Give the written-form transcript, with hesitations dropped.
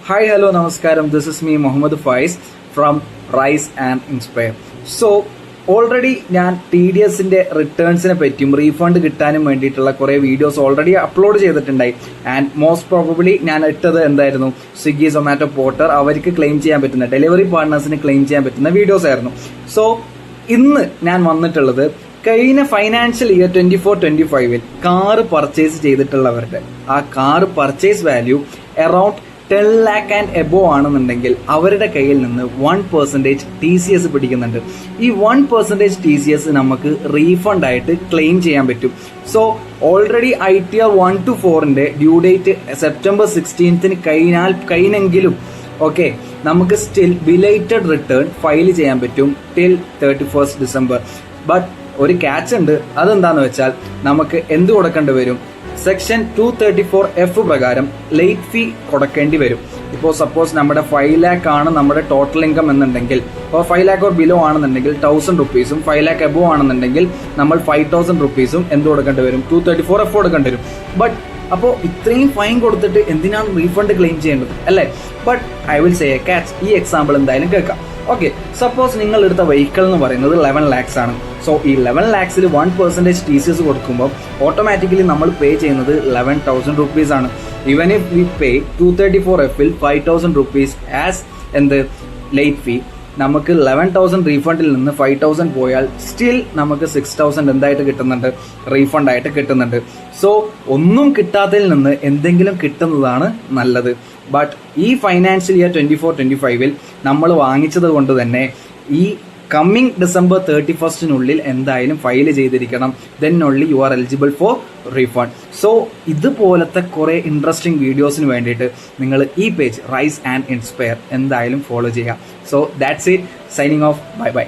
Hi, hello, namaskaram. This is me, Mohammed Faiz from Rise and Inspire. So, already ഞാൻ TDSന്റെ റിട്ടേൺസിനെ പറ്റിയും refund കിട്ടാനും വേണ്ടിയിട്ടുള്ള കുറേ വീഡിയോസ് ഓൾറെഡി അപ്ലോഡ് ചെയ്തിട്ടുണ്ടായി. ആൻഡ് മോസ്റ്റ് പ്രോബബ്ലി ഞാൻ ഇട്ടത് എന്തായിരുന്നു, സ്വിഗ്ഗി സൊമാറ്റോ പോർട്ടർ അവർക്ക് ക്ലെയിം ചെയ്യാൻ പറ്റുന്ന, ഡെലിവറി പാർട്ട്നേഴ്സിന് ക്ലെയിം ചെയ്യാൻ പറ്റുന്ന വീഡിയോസ് ആയിരുന്നു. സോ ഇന്ന് ഞാൻ വന്നിട്ടുള്ളത് കഴിഞ്ഞ ഫൈനാൻഷ്യൽ ഇയർ 24-25 കാറ് പർച്ചേസ് ചെയ്തിട്ടുള്ളവരുടെ ആ car purchase value around 10 lakh and above ആണെന്നുണ്ടെങ്കിൽ അവരുടെ കയ്യിൽ നിന്ന് 1% TCS പിടിക്കുന്നുണ്ട്. ഈ 1% TCS നമുക്ക് റീഫണ്ട് ആയിട്ട് ക്ലെയിം ചെയ്യാൻ പറ്റും. സോ ഓൾറെഡി ITR 1 to 4ന്റെ ഡ്യൂ ഡേറ്റ് September 16th കഴിഞ്ഞെങ്കിലും ഓക്കെ, നമുക്ക് സ്റ്റിൽ ബിലേറ്റഡ് റിട്ടേൺ ഫയൽ ചെയ്യാൻ പറ്റും ടിൽ 31st December. ബട്ട് ഒരു ക്യാച്ച് ഉണ്ട്. അതെന്താന്ന് വെച്ചാൽ നമുക്ക് എന്ത് കൊടുക്കേണ്ടി വരും, സെക്ഷൻ 234F പ്രകാരം ലേറ്റ് ഫീ കൊടുക്കേണ്ടി വരും. ഇപ്പോൾ സപ്പോസ് നമ്മുടെ 5 lakh ആണ് നമ്മുടെ ടോട്ടൽ ഇൻകം എന്നുണ്ടെങ്കിൽ, അപ്പോൾ 5 lakh ഓർ ബിലോ ആണെന്നുണ്ടെങ്കിൽ 1000 rupees, 5 lakh എബോ ആണെന്നുണ്ടെങ്കിൽ നമ്മൾ 5000 rupees എന്ത് കൊടുക്കേണ്ടി വരും, 234F കൊടുക്കേണ്ടി വരും. ബട്ട് അപ്പോൾ ഇത്രയും ഫൈൻ കൊടുത്തിട്ട് എന്തിനാണ് റീഫണ്ട് ക്ലെയിം ചെയ്യേണ്ടത് അല്ലേ? But I will say A catch. ഈ എക്സാമ്പിൾ എന്തായാലും കേൾക്കാം. ഓക്കെ, സപ്പോസ് നിങ്ങൾ എടുത്ത വെഹിക്കിൾ എന്ന് പറയുന്നത് 11 lakhs ആണ്. സോ ഈ 11 lakhsൽ 1% TCS കൊടുക്കുമ്പോൾ ഓട്ടോമാറ്റിക്കലി നമ്മൾ പേ ചെയ്യുന്നത് 11,000 rupees ആണ്. ഈവൻ ഇഫ് വി പേ 234Fൽ 5,000 rupees ആസ് എന്ത് ലേറ്റ് ഫീ, നമുക്ക് 11,000 റീഫണ്ടിൽ നിന്ന് 5,000 പോയാൽ സ്റ്റിൽ നമുക്ക് 6,000 എന്തായിട്ട് കിട്ടുന്നുണ്ട്, റീഫണ്ട് ആയിട്ട് കിട്ടുന്നുണ്ട്. സോ ഒന്നും കിട്ടാത്തതിൽ നിന്ന് എന്തെങ്കിലും കിട്ടുന്നതാണ് നല്ലത്. ബട്ട് ഈ ഫൈനാൻഷ്യൽ ഇയർ 24-25 നമ്മൾ വാങ്ങിച്ചത് കൊണ്ട് തന്നെ ഈ കമ്മിങ് December 31st എന്തായാലും ഫയൽ ചെയ്തിരിക്കണം. Then only you are eligible for refund. So ഇതുപോലത്തെ കുറെ ഇൻട്രസ്റ്റിംഗ് വീഡിയോസിന് വേണ്ടിയിട്ട് നിങ്ങൾ ഈ പേജ് റൈസ് ആൻഡ് ഇൻസ്പയർ എന്തായാലും ഫോളോ ചെയ്യുക. So that's it. Signing off. Bye bye.